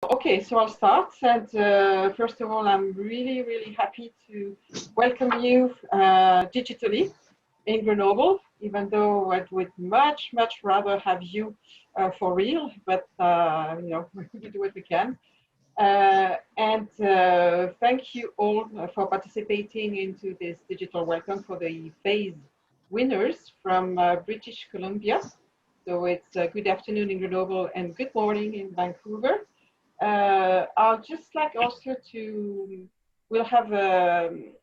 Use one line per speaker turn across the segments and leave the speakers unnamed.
Okay, so I'll start. And first of all, I'm really, really happy to welcome you digitally in Grenoble, even though I would much, much rather have you for real, but you know, we do what we can. And thank you all for participating into this digital welcome for the FAISE winners from British Columbia. So it's good afternoon in Grenoble and good morning in Vancouver. I'll just like also to, we'll have an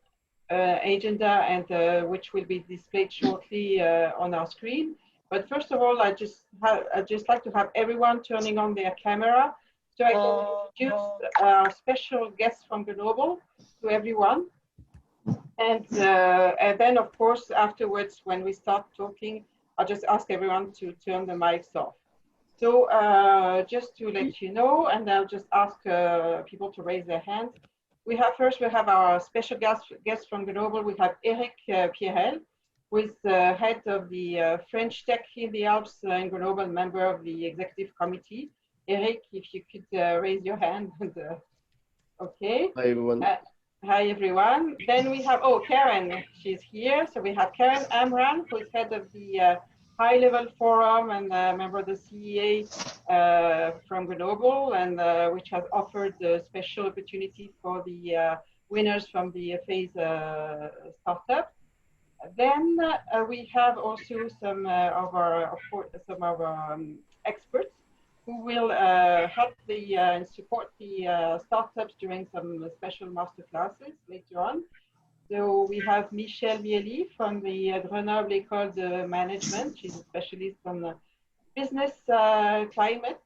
agenda and which will be displayed shortly on our screen. But first of all, I'd just like to have everyone turning on their camera so I can introduce our special guests from Grenoble to everyone. And then, of course, afterwards, when we start talking, I'll just ask everyone to turn the mics off. So just to let you know, and I'll just ask people to raise their hands. We have our special guest from Grenoble. We have Eric Pierrel, who is the head of the French Tech in the Alps in Grenoble, member of the executive committee. Eric, if you could raise your hand. Okay.
Hi, everyone.
Hi, everyone. Then we have, Karen, she's here. So we have Karen Amran, who is head of the high-level forum and member of the CEA from Grenoble, and which has offered a special opportunity for the winners from the FAISE startup. Then we have also some of our experts who will help and support the startups during some special master classes later on. So we have Michelle Mieli from the Grenoble École de Management. She's a specialist on business climate,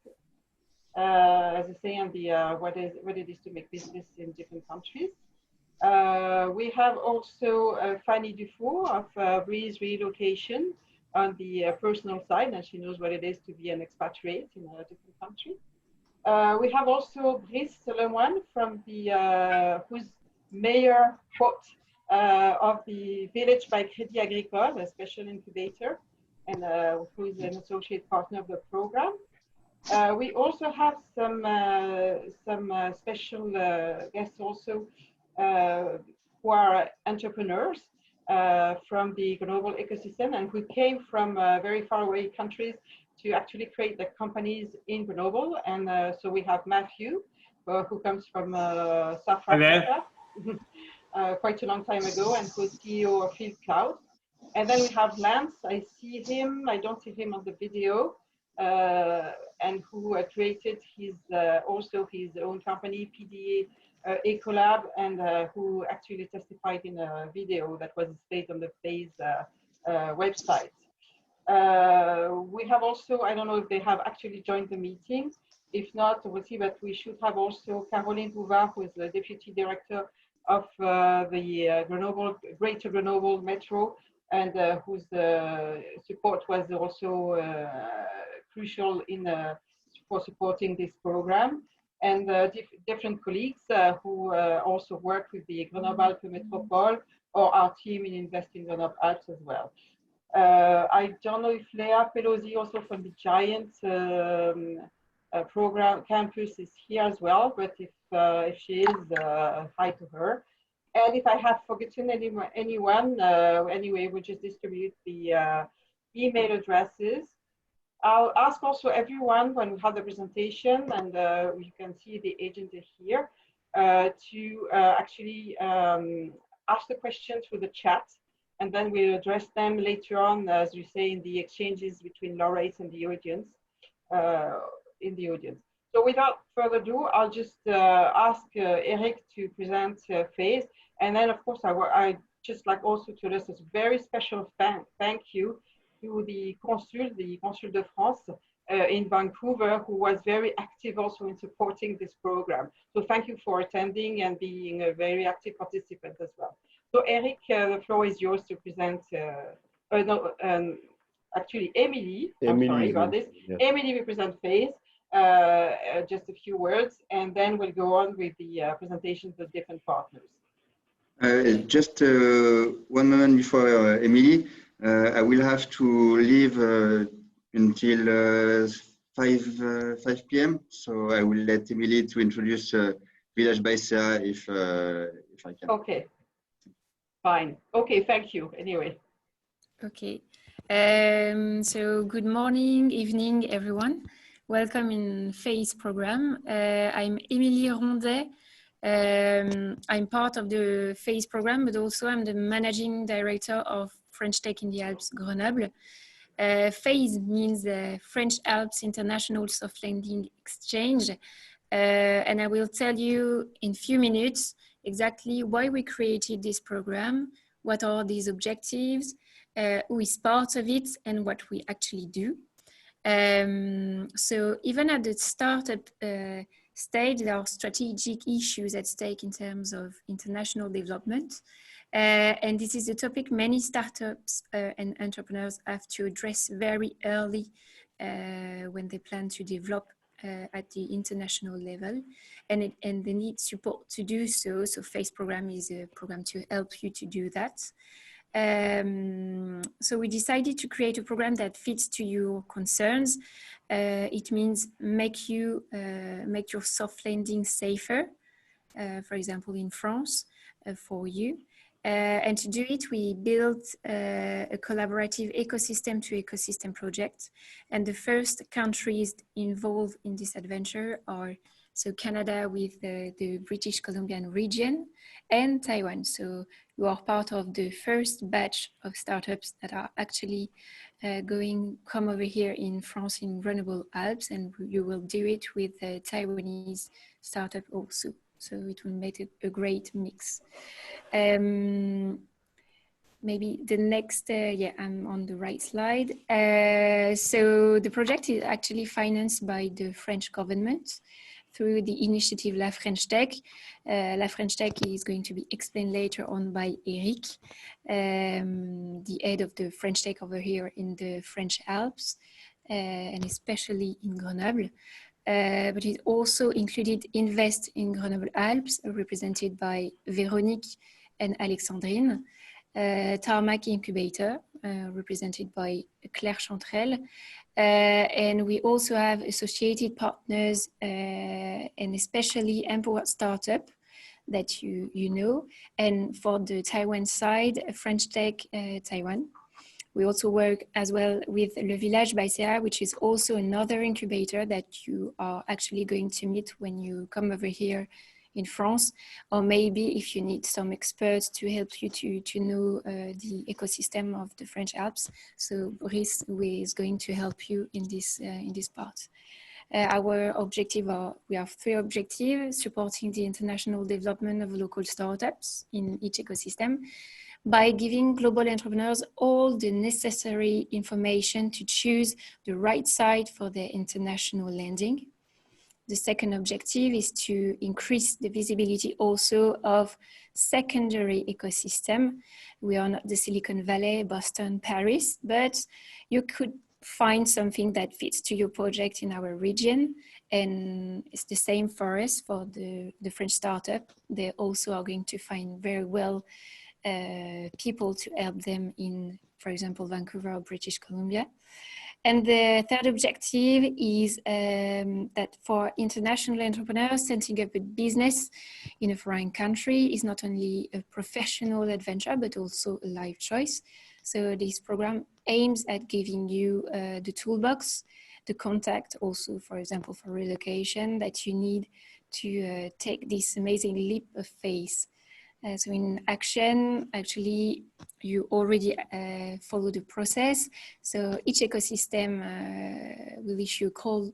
as I say, and the what it is to make business in different countries. We have also Fanny Dufour of Breeze Relocation on the personal side, and she knows what it is to be an expatriate in a different country. We have also Brice Lemoine from the who's mayor quote of the Village by Crédit Agricole, a special incubator, and who is an associate partner of the program. We also have some special guests also who are entrepreneurs from the Grenoble Ecosystem and who came from very far away countries to actually create the companies in Grenoble. And so we have Matthew, who comes from South Africa. Quite a long time ago, and who's CEO of Field Cloud. And then we have Lance. I see him. I don't see him on the video, and who created also his own company, PDA Ecolab, and who actually testified in a video that was displayed on the FAISE website. We have also, I don't know if they have actually joined the meeting. If not, we'll see, but we should have also Caroline Bouvard, who is the Deputy Director of the Greater Grenoble Metro, and whose support was also crucial for supporting this program. And different colleagues who also work with the Grenoble Alpes Métropole or our team in Invest in Grenoble Alpes as well. I don't know if Léa Pelosi, also from the Giant program campus, is here as well, but if she is, hi to her. And if I have forgotten anyone, anyway, we'll just distribute the email addresses. I'll ask also everyone when we have the presentation, and you can see the agenda here, to actually ask the questions through the chat, and then we'll address them later on, as you say, in the exchanges between laureates and the audience, in the audience. So without further ado, I'll just ask Eric to present FAISE. And then, of course, I just like also to list a very special thank you to the Consul de France in Vancouver, who was very active also in supporting this program. So thank you for attending and being a very active participant as well. So Eric, the floor is yours to present, actually Emily, I'm sorry about this. Yeah. Emily will present FAISE. Just a few words, and then we'll go on with the presentations of different partners.
Just 1 moment before Emily, I will have to leave until 5 p.m. So I will let Emily to introduce Village by Sea if I can.
Okay, fine. Okay, thank you. Anyway.
Okay. So good morning, evening, everyone. Welcome in FAISE program. I'm Émilie Rondet. I'm part of the FAISE program, but also I'm the managing director of French Tech in the Alps Grenoble. FAISE means French Alps International Soft Landing Exchange. And I will tell you in a few minutes exactly why we created this program, what are these objectives, who is part of it, and what we actually do. So even at the startup stage, there are strategic issues at stake in terms of international development. And this is a topic many startups and entrepreneurs have to address very early when they plan to develop at the international level, and they need support to do so. So FAISE program is a program to help you to do that. So we decided to create a program that fits to your concerns. It means make your soft landing safer, for example, in France for you. And to do it, we built a collaborative ecosystem to ecosystem project. And the first countries involved in this adventure are so Canada with the British Columbian region and Taiwan. So you are part of the first batch of startups that are actually come over here in France in Grenoble Alpes, and you will do it with a Taiwanese startup also. So it will make a great mix. Maybe the next, yeah, I'm on the right slide. So the project is actually financed by the French government through the initiative La French Tech. La French Tech is going to be explained later on by Eric, the head of the French Tech over here in the French Alps, and especially in Grenoble. But it also included Invest in Grenoble Alpes, represented by Véronique and Alexandrine, Tarmac Incubator, represented by Claire Chantrel, and we also have associated partners and especially Empowered Startup that you know, and for the Taiwan side, French Tech Taiwan. We also work as well with Le Village by Sea, which is also another incubator that you are actually going to meet when you come over here in France, or maybe if you need some experts to help you to know the ecosystem of the French Alps. So Boris is going to help you in this part. Our objective we have 3 objectives: supporting the international development of local startups in each ecosystem, by giving global entrepreneurs all the necessary information to choose the right site for their international landing. The second objective is to increase the visibility also of secondary ecosystem. We are not the Silicon Valley, Boston, Paris, but you could find something that fits to your project in our region. And it's the same for us, for the French startup. They also are going to find very well people to help them in, for example, Vancouver or British Columbia. And the third objective is that for international entrepreneurs, setting up a business in a foreign country is not only a professional adventure, but also a life choice. So this program aims at giving you the toolbox, the contact also, for example, for relocation that you need to take this amazing leap of faith. So in action, actually, you already follow the process. So each ecosystem will issue a call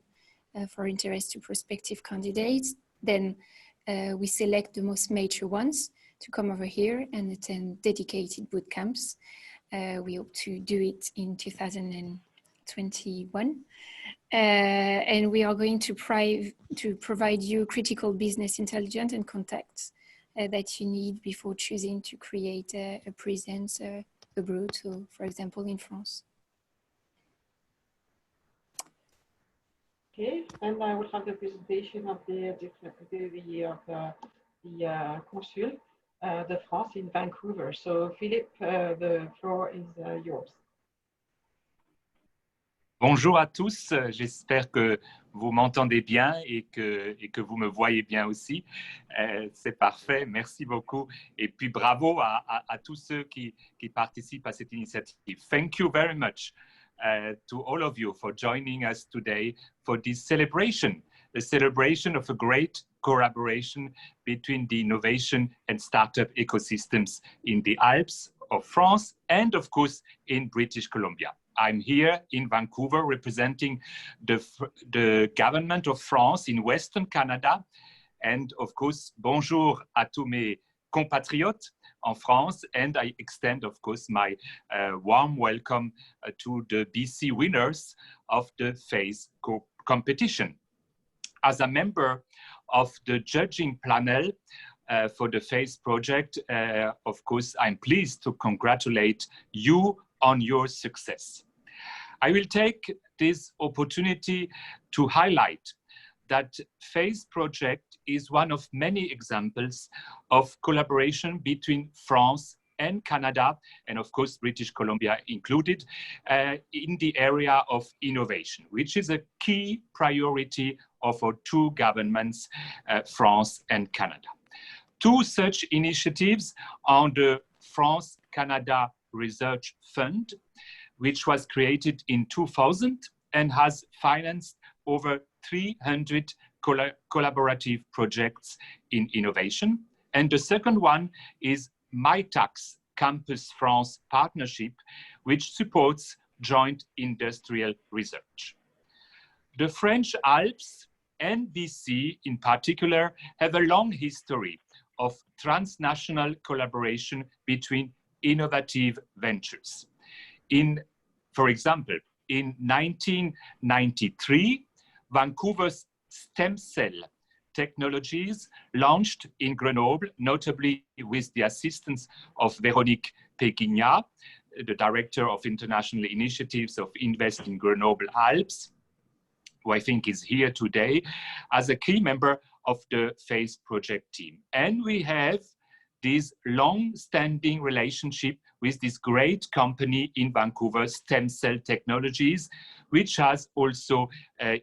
for interest to prospective candidates. Then we select the most mature ones to come over here and attend dedicated boot camps. We hope to do it in 2021. And we are going to provide you critical business intelligence and contacts that you need before choosing to create a presence abroad, so for example in France.
Okay, and I will have the presentation of the Consul de France in Vancouver. So Philippe, the floor is yours.
Bonjour à tous, j'espère que vous m'entendez bien et que vous me voyez bien aussi. C'est parfait, merci beaucoup. Et puis bravo à tous ceux qui participent à cette initiative. Thank you very much to all of you for joining us today for this celebration, the celebration of a great collaboration between the innovation and startup ecosystems in the Alps of France and of course in British Columbia. I'm here in Vancouver representing the government of France in Western Canada. And of course, bonjour à tous mes compatriotes en France. And I extend, of course, my warm welcome to the BC winners of the FAISE competition. As a member of the judging panel for the FAISE project, of course, I'm pleased to congratulate you on your success. I will take this opportunity to highlight that FAISE project is one of many examples of collaboration between France and Canada, and of course British Columbia included, in the area of innovation, which is a key priority of our two governments, France and Canada. Two such initiatives are the France-Canada Research Fund, which was created in 2000 and has financed over 300 collaborative projects in innovation. And the second one is MyTax Campus France partnership, which supports joint industrial research. The French Alps and BC in particular have a long history of transnational collaboration between innovative ventures. For example, in 1993, Vancouver's stem cell technologies launched in Grenoble, notably with the assistance of Véronique Péquignat, the Director of International Initiatives of Invest in Grenoble Alpes, who I think is here today, as a key member of the FAISE project team. And we have this long-standing relationship with this great company in Vancouver, Stem Cell Technologies, which has also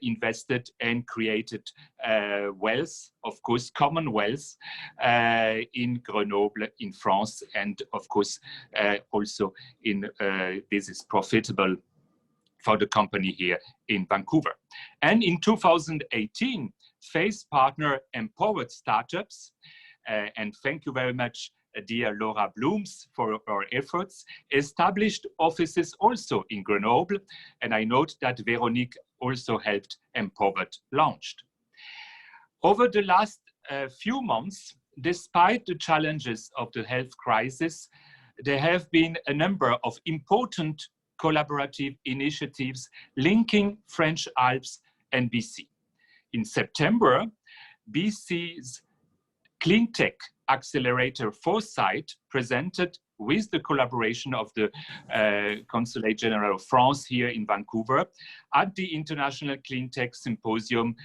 invested and created wealth, of course, common wealth in Grenoble, in France, and of course, also in this is profitable for the company here in Vancouver. And in 2018, FAISE Partner empowered startups, and thank you very much, dear Laura Blooms, for our efforts, established offices also in Grenoble, and I note that Véronique also helped Empowered launched. Over the last few months, despite the challenges of the health crisis, there have been a number of important collaborative initiatives linking French Alps and BC. In September, BC's Clean Tech Accelerator Foresight presented with the collaboration of the Consulate General of France here in Vancouver at the International Clean Tech Symposium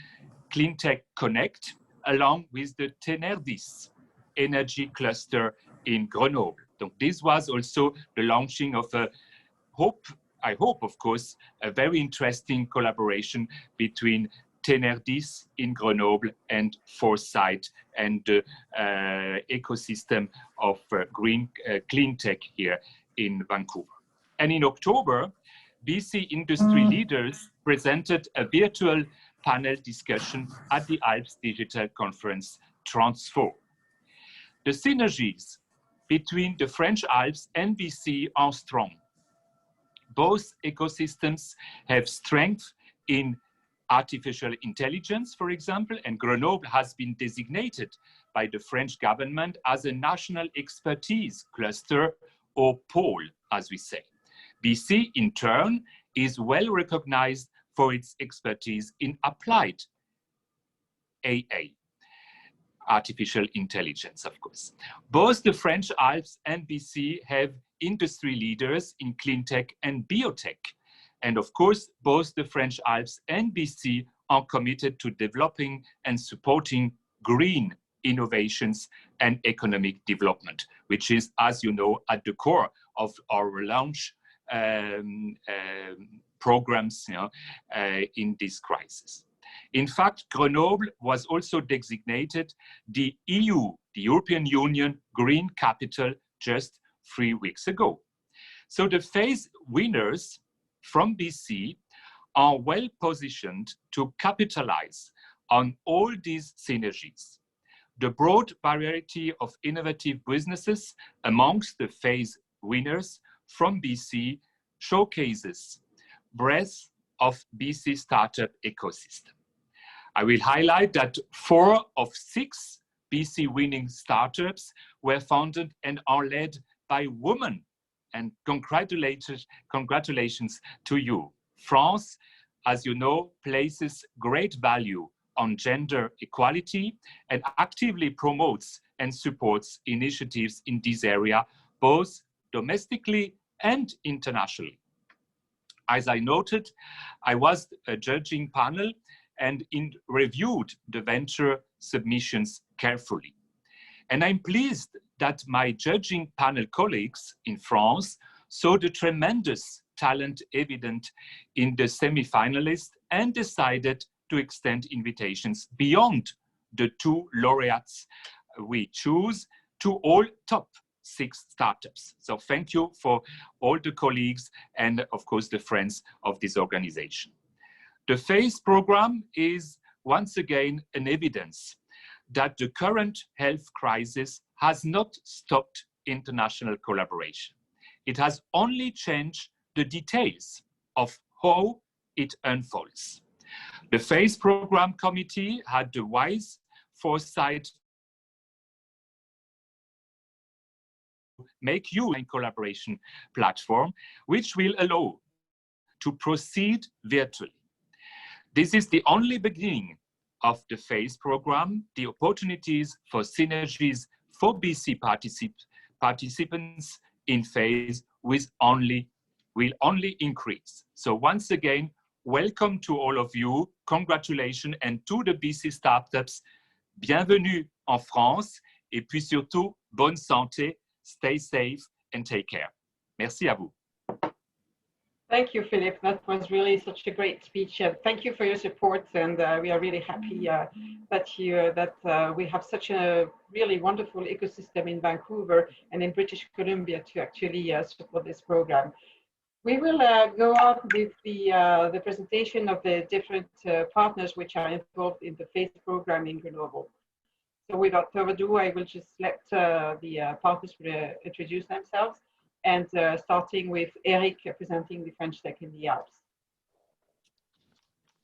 Clean Tech Connect, along with the Tenerdis Energy Cluster in Grenoble. So this was also the launching of a I hope, of course, a very interesting collaboration between Tenerdis in Grenoble and Foresight and the ecosystem of clean tech here in Vancouver. And in October, BC industry leaders presented a virtual panel discussion at the Alps Digital Conference Transform. The synergies between the French Alps and BC are strong. Both ecosystems have strength in artificial intelligence, for example, and Grenoble has been designated by the French government as a national expertise cluster, or pole, as we say. BC, in turn, is well recognized for its expertise in applied AI, artificial intelligence, of course. Both the French Alps and BC have industry leaders in clean tech and biotech. And of course, both the French Alps and BC are committed to developing and supporting green innovations and economic development, which is, as you know, at the core of our launch programs, in this crisis. In fact, Grenoble was also designated the EU, the European Union Green Capital just 3 weeks ago. So the FAISE winners from BC are well positioned to capitalize on all these synergies. The broad variety of innovative businesses amongst the FAISE winners from BC showcases breadth of BC startup ecosystem. I will highlight that 4 of 6 BC winning startups were founded and are led by women. And congratulations to you. France, as you know, places great value on gender equality and actively promotes and supports initiatives in this area, both domestically and internationally. As I noted, I was a judging panel and reviewed the venture submissions carefully. And I'm pleased that my judging panel colleagues in France saw the tremendous talent evident in the semi-finalists and decided to extend invitations beyond the 2 laureates we choose to all top 6 startups. So thank you for all the colleagues and of course the friends of this organization. The FAISE program is once again an evidence that the current health crisis has not stopped international collaboration. It has only changed the details of how it unfolds. The FAISE program committee had the wise foresight to make use of a collaboration platform, which will allow to proceed virtually. This is the only beginning of the FAISE program. The opportunities for synergies for BC participants in FAISE will only increase. So once again, welcome to all of you, congratulations, and to the BC startups, bienvenue en France, et puis surtout, bonne santé, stay safe, and take care. Merci à vous.
Thank you, Philippe. That was really such a great speech. Thank you for your support, and we are really happy that we have such a really wonderful ecosystem in Vancouver and in British Columbia to actually support this program. We will go on with the presentation of the different partners which are involved in the FAISE program in Grenoble. So without further ado, I will just let the partners introduce themselves. And starting with Eric presenting the French Tech in the Alps.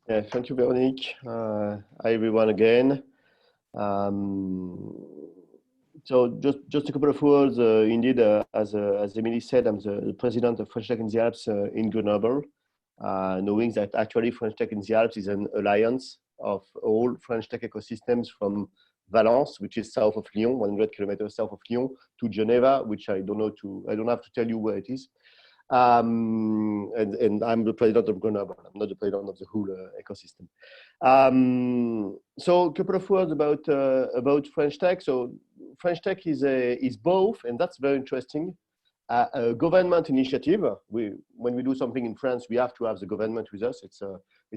Yeah, thank you, Veronique. Hi, everyone again. So just a couple of words. Indeed, as Emily said, I'm the president of French Tech in the Alps in Grenoble, knowing that actually French Tech in the Alps is an alliance of all French tech ecosystems from Valence, which is south of Lyon, 100 kilometers south of Lyon, to Geneva, which I don't have to tell you where it is. And I'm the president of Grenoble. I'm not the president of the whole ecosystem. So a couple of words about French Tech. So French Tech is both, and that's very interesting, a government initiative. When we do something in France, we have to have the government with us. It's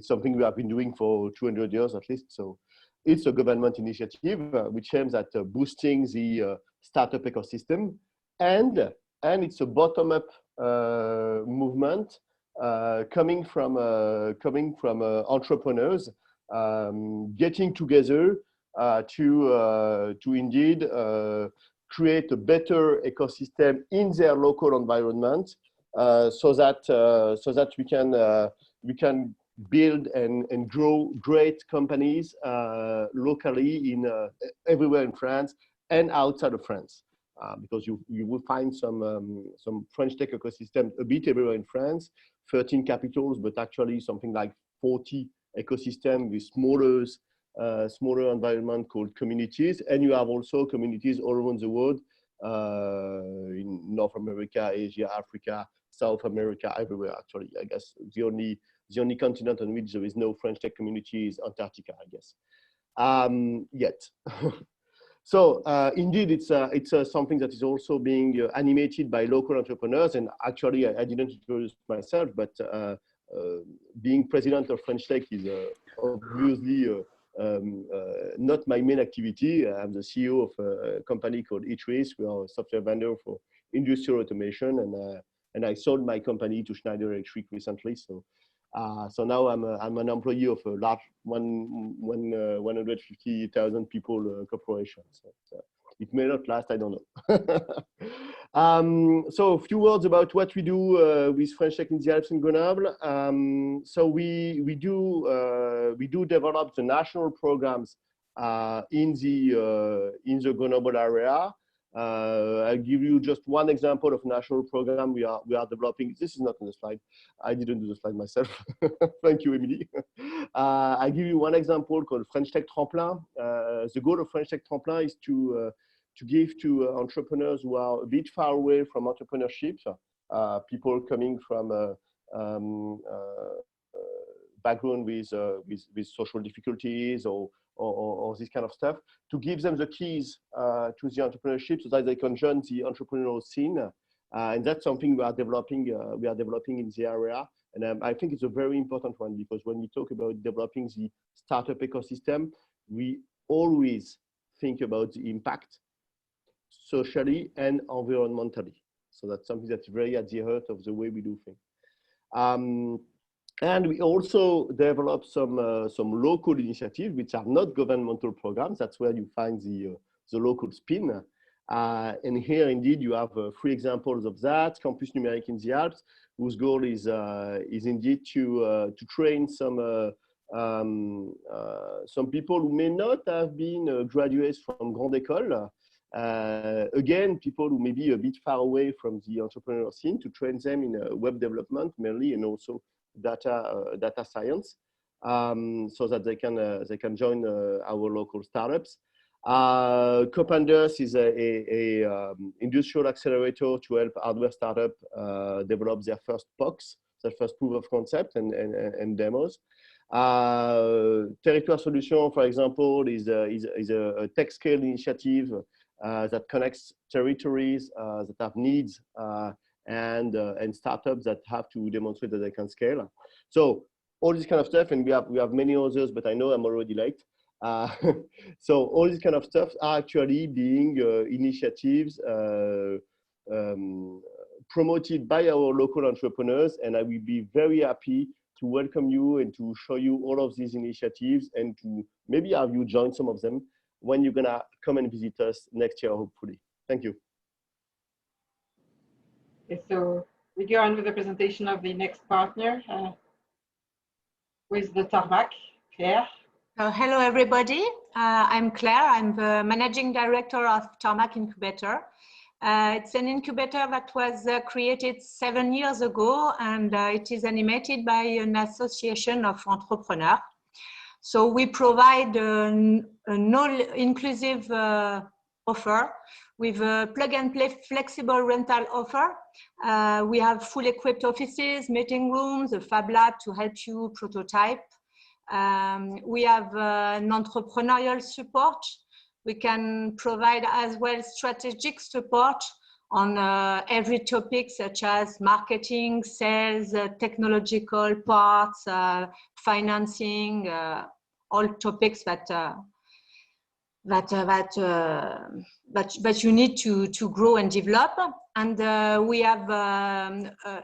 something we have been doing for 200 years at least. So it's a government initiative which aims at boosting the startup ecosystem, and it's a bottom-up movement coming from entrepreneurs getting together to indeed create a better ecosystem in their local environment, so that we can build and grow great companies locally everywhere in France and outside of France, because you will find some French tech ecosystem a bit everywhere in France, 13 capitals, but actually something like 40 ecosystem with smaller environment called communities, and you have also communities all around the world, in North America, Asia, Africa, South America, everywhere actually. I guess the only continent on which there is no French tech community is Antarctica, I guess, yet. So indeed, it's something that is also being animated by local entrepreneurs. And actually, I didn't introduce myself, but being president of French Tech is obviously not my main activity. I'm the CEO of a company called eTrace. We are a software vendor for industrial automation, and I sold my company to Schneider Electric recently. So now I'm an employee of a large 150,000 people corporation. So it may not last, I don't know. So a few words about what we do with French Tech in the Alps in Grenoble. So we do develop the national programs in the Grenoble area. I'll give you just one example of national program we are developing. This is not on the slide. I didn't do the slide myself. Thank you, Emily. I'll give you one example called French Tech Tremplin. The goal of French Tech Tremplin is to give to entrepreneurs who are a bit far away from entrepreneurship, people coming from background with social difficulties or this kind of stuff, to give them the keys to the entrepreneurship so that they can join the entrepreneurial scene. And that's something we are developing in the area. And I think it's a very important one, because when we talk about developing the startup ecosystem, we always think about the impact socially and environmentally. So that's something that's very at the heart of the way we do things. And we also develop some local initiatives which are not governmental programs. That's where you find the local spin. And here, indeed, you have 3 examples of that. Campus Numérique in the Alps, whose goal is indeed to train some people who may not have been graduates from Grande École. Again, people who may be a bit far away from the entrepreneurial scene, to train them in web development mainly, and also data science, so that they can join our local startups. Copanders is a industrial accelerator to help hardware startup develop their first POCs, their first proof of concept and demos. Territoire Solution, for example, is a tech scale initiative that connects territories that have needs and startups that have to demonstrate that they can scale. So all this kind of stuff, and we have many others, but I know I'm already late. So all this kind of stuff are actually being initiatives promoted by our local entrepreneurs, and I will be very happy to welcome you and to show you all of these initiatives, and to maybe have you join some of them when you're gonna come and visit us next year, hopefully. Thank you.
Okay, so we go on with the presentation of the next partner, with the Tarmac, Claire.
Hello, everybody. I'm Claire. I'm the Managing Director of Tarmac Incubator. It's an incubator that was created 7 years ago, and it is animated by an association of entrepreneurs. So we provide an all-inclusive offer with a plug-and-play flexible rental offer. We have fully equipped offices, meeting rooms, a fab lab to help you prototype. We have an entrepreneurial support. We can provide as well strategic support on every topic, such as marketing, sales, technological parts, financing, all topics that you need to grow and develop. And we have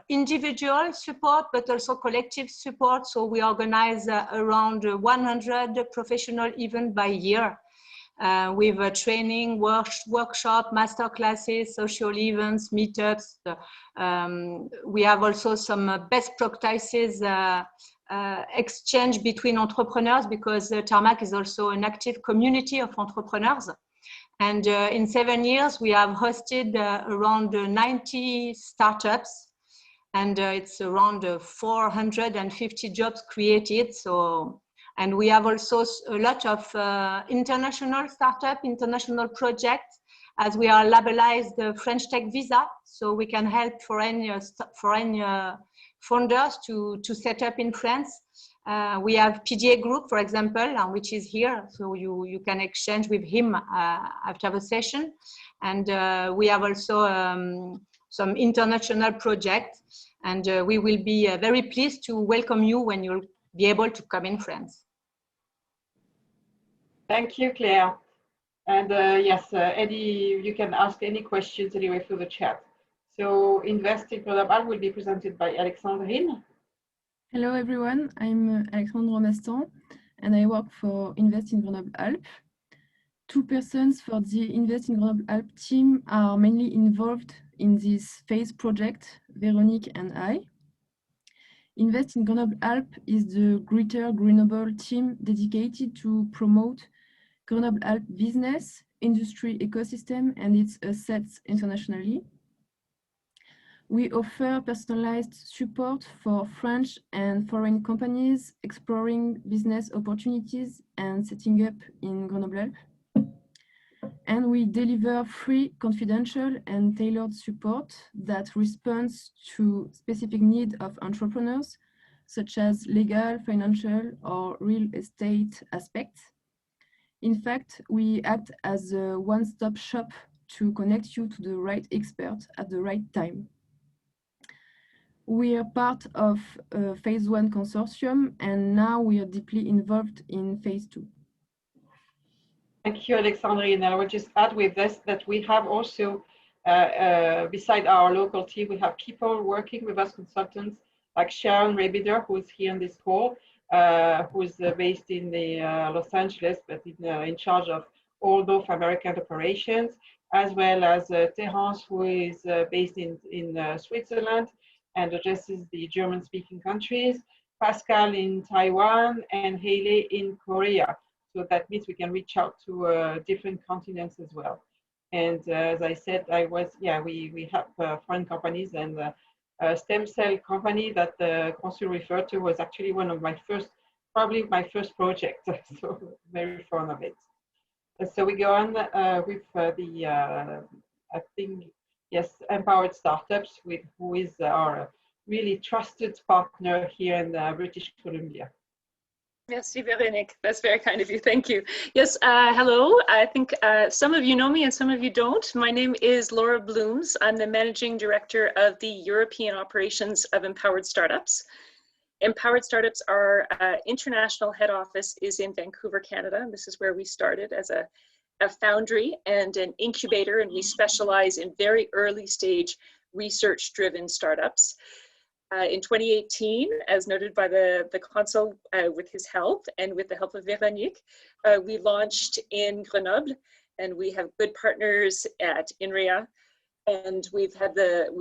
individual support, but also collective support. So we organize around 100 professional events by year, with training, workshop, master classes, social events, meetups. We have also some best practices exchange between entrepreneurs, because Tarmac is also an active community of entrepreneurs. And in 7 years, we have hosted around 90 startups, and it's around 450 jobs created. So, and we have also a lot of international international projects, as we are labelized the French Tech Visa. So we can help foreign founders to set up in France. We have PDA Group, for example, which is here. So you can exchange with him after the session. And we have also some international projects. And we will be very pleased to welcome you when you'll be able to come in France.
Thank you, Claire. And yes, Eddie, you can ask any questions anyway through the chat. So Invest in Grenoble Alpes will be presented by Alexandrine.
Hello everyone, I'm Alexandre Mastan and I work for Invest in Grenoble Alpes. Two persons for the Invest in Grenoble Alpes team are mainly involved in this FAISE project, Véronique and I. Invest in Grenoble Alpes is the Greater Grenoble team dedicated to promote Grenoble Alpes business, industry ecosystem and its assets internationally. We offer personalized support for French and foreign companies exploring business opportunities and setting up in Grenoble Alpes. And we deliver free, confidential and tailored support that responds to specific needs of entrepreneurs, such as legal, financial or real estate aspects. In fact, we act as a one-stop shop to connect you to the right expert at the right time. We are part of Phase 1 consortium, and now we are deeply involved in Phase 2.
Thank you, Alexandrine. I will just add with this that we have also, beside our local team, we have people working with us, consultants like Sharon Rebider, who is here on this call, who is based in the Los Angeles, but in charge of all North American operations, as well as Terence, who is based in Switzerland and addresses the German-speaking countries, Pascal in Taiwan, and Haley in Korea. So that means we can reach out to different continents as well. And as I said, we have foreign companies, and a stem cell company that the Consul referred to was actually one of my first, probably my first project. So very fond of it. So we go on with I think, yes, Empowered Startups, who is our really trusted partner here in British Columbia.
Merci, Véronique. That's very kind of you. Thank you. Yes, hello. I think some of you know me and some of you don't. My name is Laura Blooms. I'm the Managing Director of the European Operations of Empowered Startups. Empowered Startups, our international head office is in Vancouver, Canada. This is where we started as a foundry and an incubator, and we specialize in very early stage research-driven startups. In 2018, as noted by the Consul with his help and with the help of Véronique, we launched in Grenoble, and we have good partners at INRIA, and we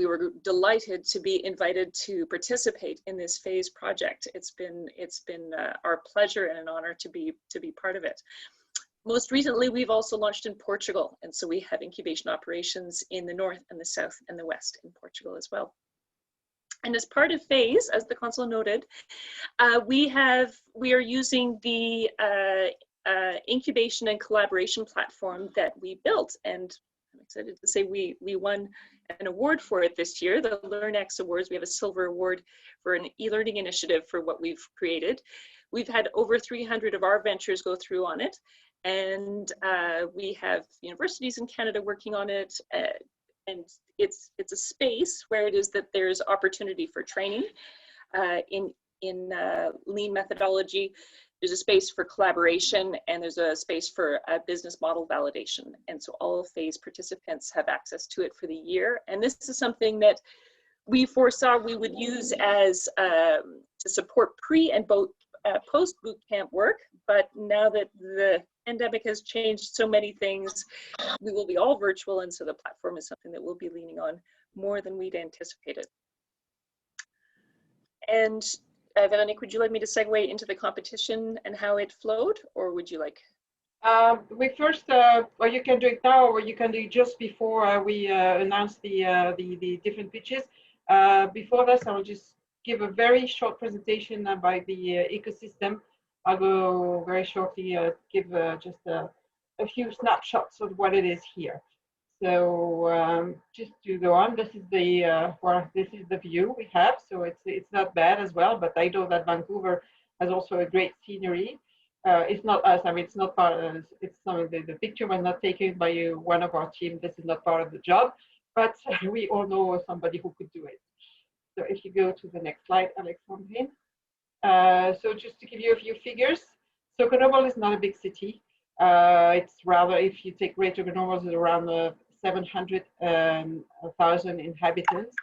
were delighted to be invited to participate in this FAISE project. It's been our pleasure and an honor to be part of it. Most recently, we've also launched in Portugal, and so we have incubation operations in the north and the south and the west in Portugal as well. And as part of FAISE, as the Consul noted, we are using the incubation and collaboration platform that we built, and I'm excited to say we won an award for it this year, the LearnX Awards. We have a silver award for an e-learning initiative for what we've created. We've had over 300 of our ventures go through on it, and we have universities in Canada working on it, and it's a space where it is that there's opportunity for training in lean methodology. There's a space for collaboration, and there's a space for business model validation. And so all of FAISE participants have access to it for the year. And this is something that we foresaw we would use as to support pre and post bootcamp work. But now that the pandemic has changed so many things, we will be all virtual, and so the platform is something that we'll be leaning on more than we'd anticipated. And Véronique, would you like me to segue into the competition and how it flowed, or would you like?
We first, well, you can do it now, or you can do it just before we announce the different pitches. Before this, I will just give a very short presentation about the ecosystem. I'll go very shortly, give just a few snapshots of what it is here. So just to go on, this is the view we have. So it's not bad as well, but I know that Vancouver has also a great scenery. It's not us. I mean, it's not part of. It's some of the picture was not taken by one of our team. This is not part of the job, but we all know somebody who could do it. So if you go to the next slide, Alexandrine. So just to give you a few figures, so Grenoble is not a big city. It's rather, if you take Greater Grenoble, it's around 700,000 inhabitants.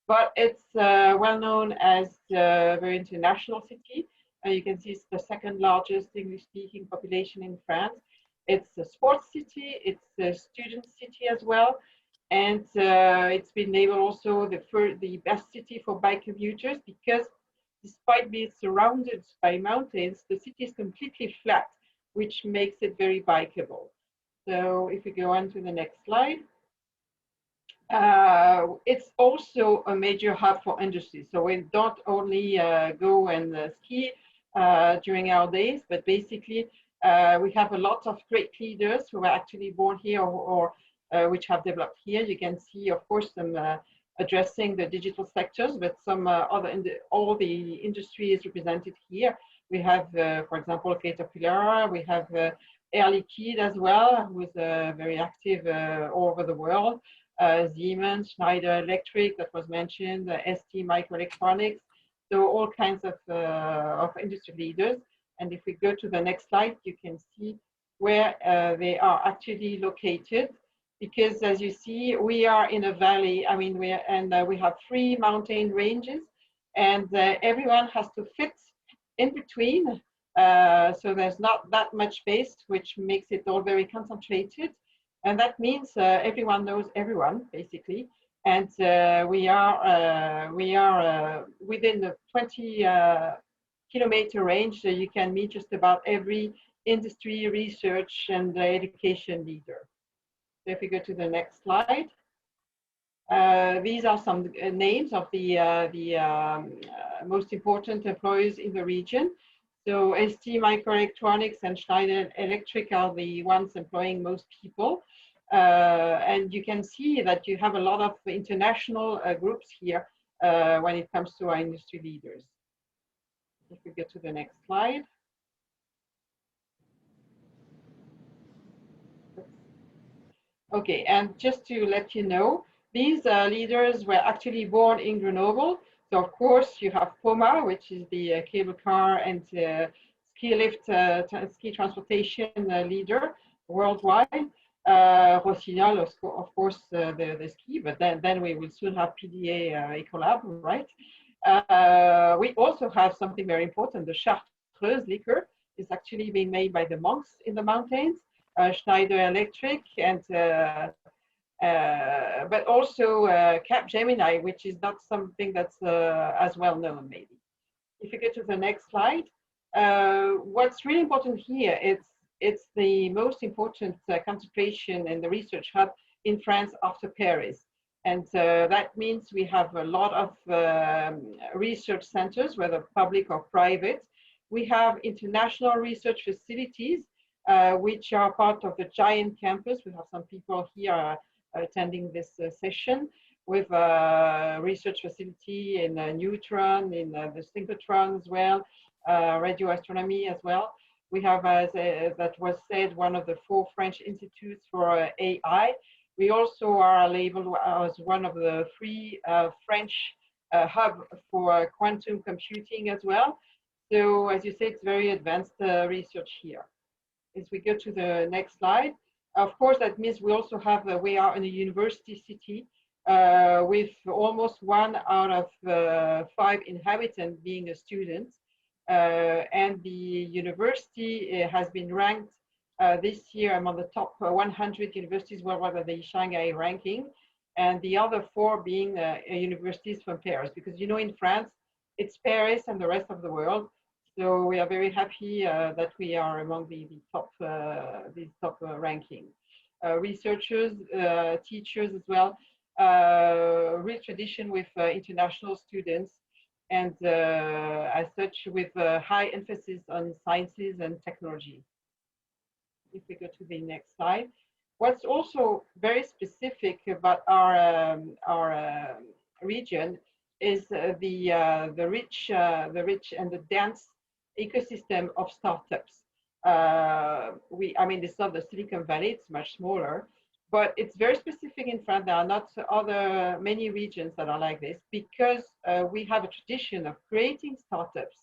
But it's well known as a very international city. You can see it's the second largest English-speaking population in France. It's a sports city, it's a student city as well. And it's been labeled also the best city for bike commuters because despite being surrounded by mountains, the city is completely flat, which makes it very bikeable. So if we go on to the next slide. It's also a major hub for industry. So we don't only go and ski during our days, but basically we have a lot of great leaders who are actually born here or which have developed here. You can see, of course, some addressing the digital sectors, but some all the industry is represented here. We have, for example, Caterpillar. We have Air Liquide as well, who is very active all over the world. Siemens, Schneider Electric, that was mentioned, ST Microelectronics. So all kinds of industry leaders. And if we go to the next slide, you can see where they are actually located. Because as you see, we are in a valley. I mean, we have 3 mountain ranges, and everyone has to fit in between. So there's not that much space, which makes it all very concentrated. And that means everyone knows everyone, basically. And we are within the 20 kilometer range. So you can meet just about every industry, research, and education leader. So if we go to the next slide, these are some names of the most important employers in the region. So ST Microelectronics and Schneider Electric are the ones employing most people. And you can see that you have a lot of international groups here when it comes to our industry leaders. If we go to the next slide. Okay, and just to let you know, these leaders were actually born in Grenoble. So of course you have POMA, which is the cable car and ski lift, ski transportation leader worldwide. Rossignol, of course, the ski, but then we will soon have PDA Ecolab, right? We also have something very important. The Chartreuse liquor is actually being made by the monks in the mountains. Schneider Electric, and but also Capgemini, which is not something that's as well known, maybe. If you go to the next slide, what's really important here, it's the most important concentration in the research hub in France after Paris. And that means we have a lot of research centers, whether public or private. We have international research facilities, which are part of the giant campus. We have some people here attending this session with a research facility in neutron, in the synchrotron as well, radio astronomy as well. We have, as that was said, one of the 4 French institutes for AI. We also are labeled as one of the 3 French hub for quantum computing as well. So as you say, it's very advanced research here. As we go to the next slide, of course, that means we also have, we are in a university city with almost 1 out of 5 inhabitants being a student. And the university has been ranked this year among the top 100 universities worldwide by the Shanghai ranking, and the other 4 being universities from Paris, because you know in France, it's Paris and the rest of the world. So we are very happy that we are among the top ranking. Researchers, teachers as well, real tradition with international students, and as such with high emphasis on sciences and technology. If we go to the next slide. What's also very specific about our region is the rich and the dense ecosystem of startups. I mean, it's not the Silicon Valley, it's much smaller, but it's very specific in France. There are not many regions that are like this, because we have a tradition of creating startups.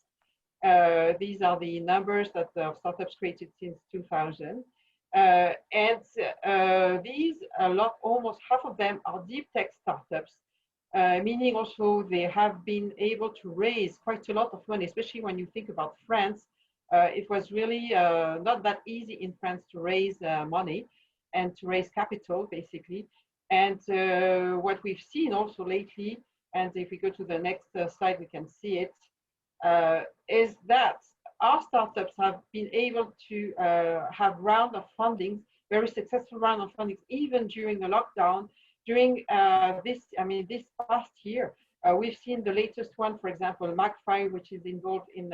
These are the numbers that the startups created since 2000. These, almost half of them are deep tech startups, meaning also they have been able to raise quite a lot of money, especially when you think about France. It was really not that easy in France to raise money and to raise capital, basically. And what we've seen also lately, and if we go to the next slide, we can see it, is that our startups have been able to have round of funding, very successful round of funding, even during the lockdown. During this past year, we've seen the latest one, for example, MagFi, which is involved in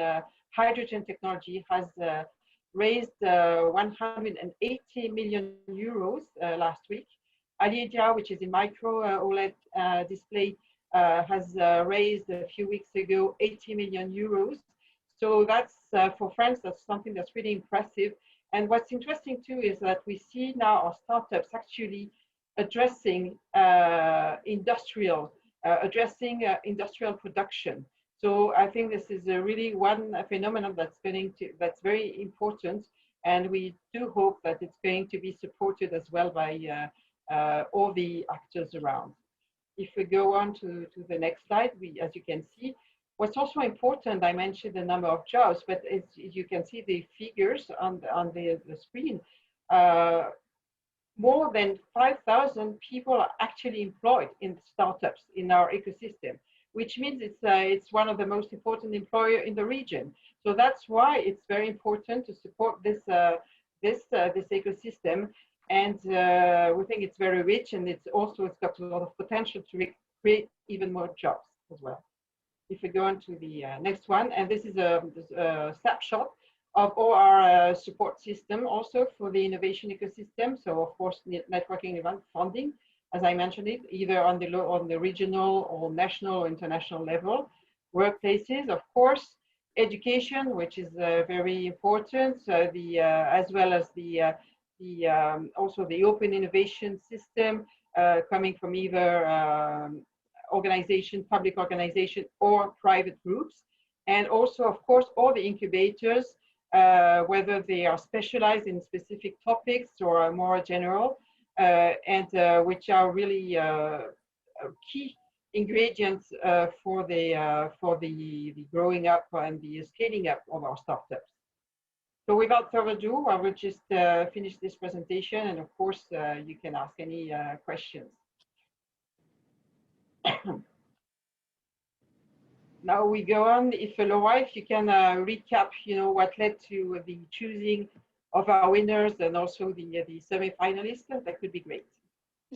hydrogen technology, has raised 180 million euros last week. Aliedia, which is in micro OLED display, has raised a few weeks ago 80 million euros. So that's for France, that's something that's really impressive. And what's interesting too is that we see now our startups actually addressing industrial production. So I think this is really one phenomenon that's very important, and we do hope that it's going to be supported as well by all the actors around. If we go on to the next slide, as you can see, what's also important, I mentioned the number of jobs, but as you can see the figures on the screen, more than 5,000 people are actually employed in startups in our ecosystem, which means it's one of the most important employer in the region. So that's why it's very important to support this ecosystem, and we think it's very rich, and it's got a lot of potential to create even more jobs as well. If we go on to the next one, and this is a snapshot of all our support system also for the innovation ecosystem. So of course, networking event funding, as I mentioned it, either on the regional or national or international level. Workplaces, of course, education, which is very important, as well as also the open innovation system coming from either public organization or private groups. And also, of course, all the incubators, whether they are specialized in specific topics or more general, and which are really key ingredients for the growing up and the scaling up of our startups. So without further ado, I will just finish this presentation, and of course, you can ask any questions. Now we go on. If Laura, if you can recap, what led to the choosing of our winners and also the semi-finalists, that could be great.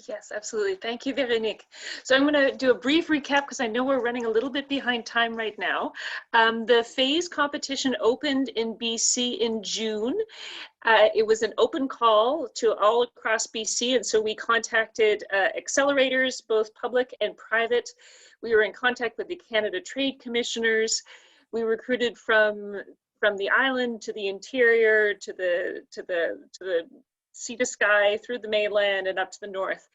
Yes, absolutely. Thank you, Veronique. So I'm going to do a brief recap because I know we're running a little bit behind time right now. The FAISE competition opened in BC in June. It was an open call to all across BC, and so we contacted accelerators, both public and private. We were in contact with the Canada Trade Commissioners. We recruited from the island to the interior to the sea to sky, through the mainland and up to the north.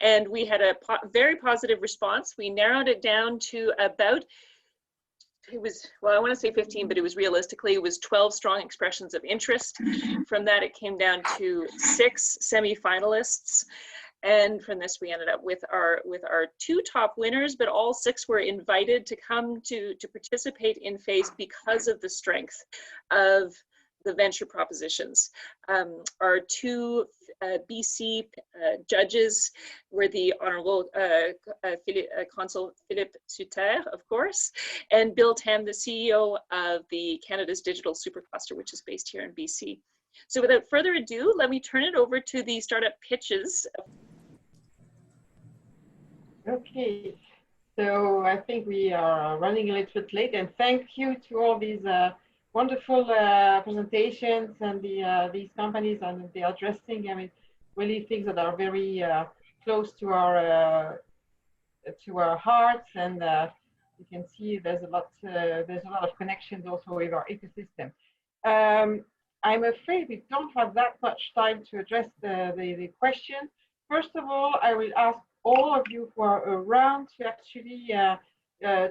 And we had a very positive response. We narrowed it down to about, well, I want to say 15, but it was 12 strong expressions of interest. From that, it came down to 6 semi-finalists. And from this, we ended up with our 2 top winners, but all 6 were invited to come to participate in FAISE because of the strength of the venture propositions. Our 2 BC judges were the Honorable Consul Philippe Suter, of course, and Bill Tam, the CEO of the Canada's Digital Supercluster, which is based here in BC. So without further ado, let me turn it over to the startup pitches.
Okay, so I think we are running a little bit late, and thank you to all these wonderful presentations and these companies, and they are addressing, I mean, really things that are very close to our hearts, and you can see there's a lot of connections also with our ecosystem. I'm afraid we don't have that much time to address the question, first of all, I will ask all of you who are around to actually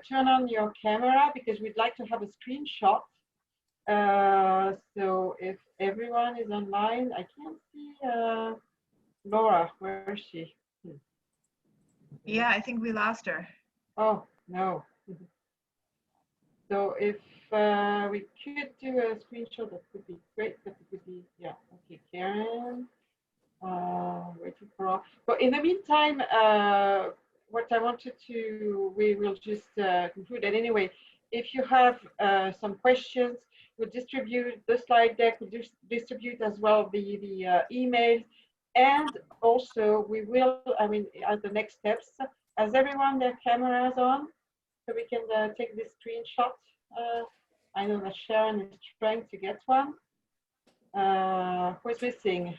turn on your camera because we'd like to have a screenshot. So if everyone is online, I can't see Laura. Where is she?
Yeah, I think we lost her.
Oh, no. So if we could do a screenshot, that would be great. That would be, yeah, okay, Karen. Waiting for all. But in the meantime, what I wanted to, we will just conclude. And anyway, if you have some questions, we'll distribute the slide deck, we'll distribute as well the email. And also we will, I mean, as the next steps, has everyone their cameras on? So we can take this screenshot. I know that Sharon is trying to get one. Who's missing?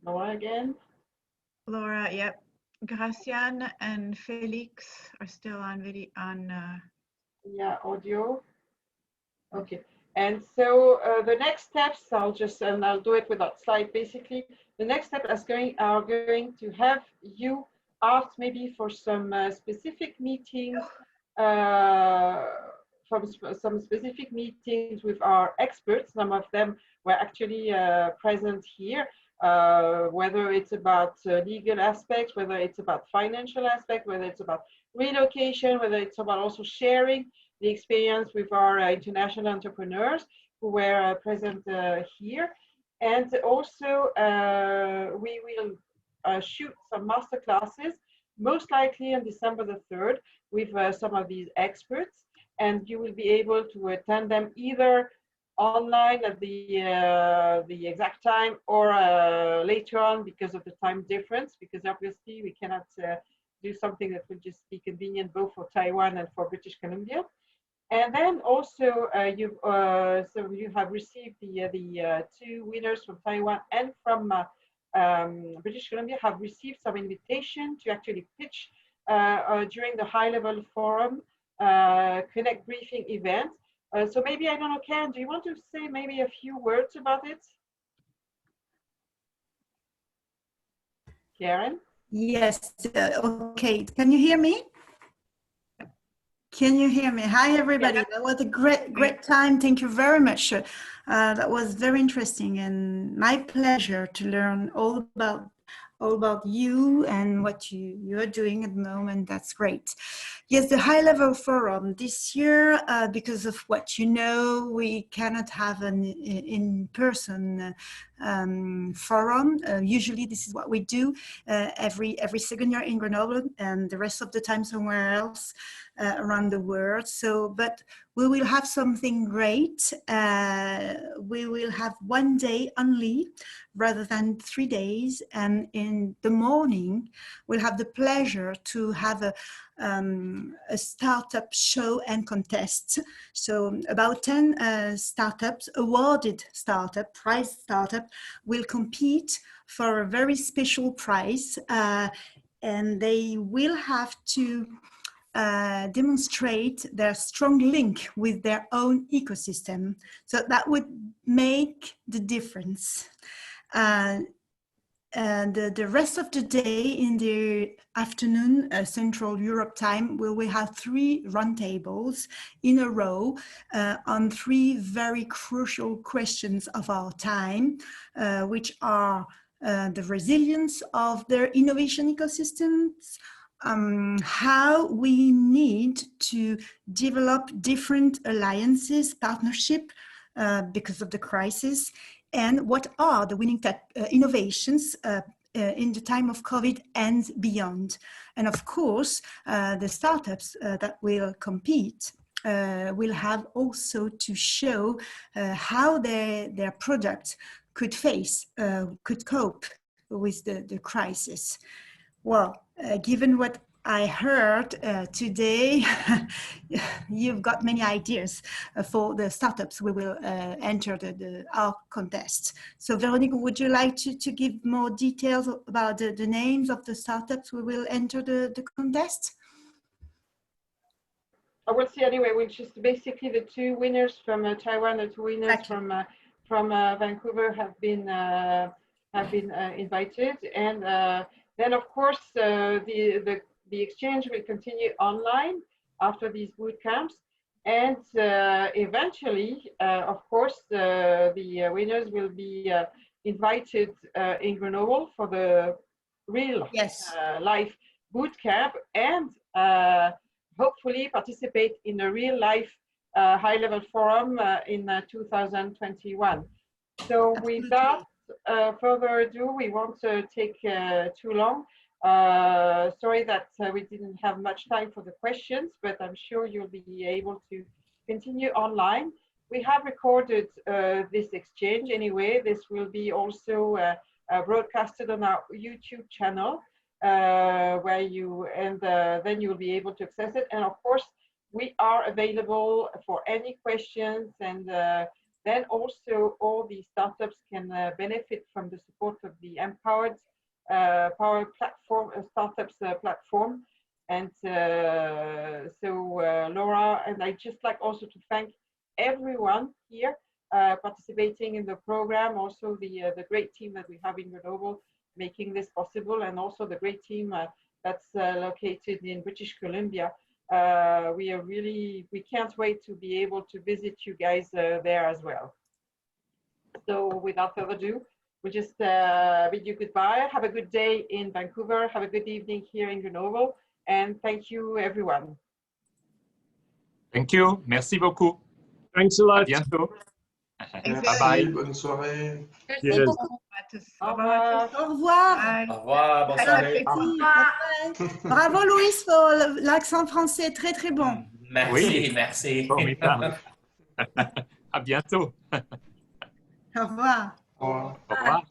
Laura again?
Laura, yep. Gracian and Felix are still on video
Yeah, audio. Okay. And so the next steps, I'll do it without slide. Basically, the next step are going to have you asked maybe for some specific meetings, from some specific meetings with our experts. Some of them were actually present here. Whether it's about legal aspects, whether it's about financial aspects, whether it's about relocation, whether it's about also sharing the experience with our international entrepreneurs who were present here. And also we will shoot some master classes, most likely on December the 3rd with some of these experts. And you will be able to attend them either online at the exact time or later on because of the time difference, because obviously we cannot do something that would just be convenient both for Taiwan and for British Columbia. And then also so you have received the two winners from Taiwan and from British Columbia have received some invitation to actually pitch during the high-level forum Connect briefing event. So maybe, I don't know, Karen, do you want to say maybe a few words about it? Karen?
Yes, okay. Can you hear me? Can you hear me? Hi, everybody. Yeah. That was a great time. Thank you very much. That was very interesting and my pleasure to learn all about you and what you're doing at the moment. That's great. Yes, the high-level forum this year, because of what you know, we cannot have an in-person forum. Usually this is what we do every second year in Grenoble and the rest of the time somewhere else around the world. So, but we will have something great. We will have one day only rather than 3 days. And in the morning, we'll have the pleasure to have a startup show and contest. So about 10 startups, awarded startup, prize startup, will compete for a very special prize. And they will have to demonstrate their strong link with their own ecosystem. So that would make the difference. And the rest of the day in the afternoon, Central Europe time, we have 3 roundtables in a row on 3 very crucial questions of our time, which are the resilience of their innovation ecosystems, how we need to develop different alliances, partnership because of the crisis, and what are the winning innovations in the time of COVID and beyond. And of course, the startups that will compete will have also to show how their product could cope with the crisis. Well, given what I heard today, you've got many ideas for the startups we will enter our contest. So Veronique, would you like to give more details about the names of the startups we will enter the contest?
I will see anyway, which is basically the 2 winners from Taiwan, the 2 winners from Vancouver have been have been invited. And then, of course, the exchange will continue online after these boot camps. And eventually, of course, the winners will be invited in Grenoble for the real life boot camp, and hopefully participate in a real life high-level forum in 2021. So without further ado, we won't take too long. Sorry that we didn't have much time for the questions, but I'm sure you'll be able to continue online. We have recorded this exchange anyway. This will be also broadcasted on our YouTube channel, where you, and then you'll be able to access it. And of course, we are available for any questions, and then also all the startups can benefit from the support of the Empowered Power Platform, Startups Platform. And so Laura, and I'd just like also to thank everyone here participating in the program, also the great team that we have in Grenoble making this possible, and also the great team that's located in British Columbia. We can't wait to be able to visit you guys there as well. So without further ado, we'll just bid you goodbye. Have a good day in Vancouver. Have a good evening here in Grenoble. And thank you, everyone.
Thank you. Merci beaucoup.
Thanks a lot.
À bientôt.
Merci.
Bye bye.
Bonne soirée.
Merci
Yes.
beaucoup.
À tous.
Au revoir.
Au revoir.
Bye.
Au revoir, bonne
Bon
soirée.
appétit. Bye. Bravo Louis pour l'accent français, très très bon.
Merci,
Oui.
merci.
Formidable. À bientôt.
Au revoir.
Au revoir.
Au revoir.